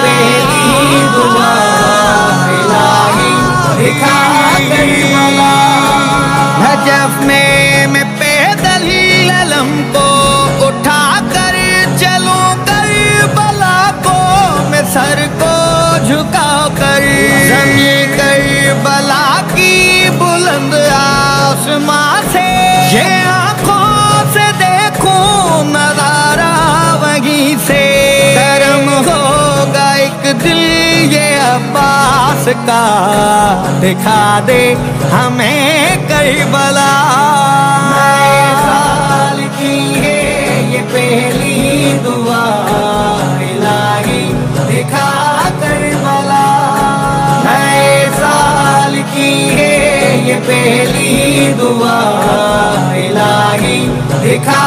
पहली दुआ इलाही दिखा करबला। नजफ में मैं पैदल अलम को उठा कर चलूं करबला को, मैं सर को झुका कर जमीन करबला की बुलंद आसमां से, ये आंखों से देखूं नजारा वहीं से। करम होगा एक दिल ये अब्बास का, दिखा दे हमें करबला। नए साल की है ये पहली दुआ इलाही दिखा करबला। नए साल की है ये पहली दुआ इलाही दिखा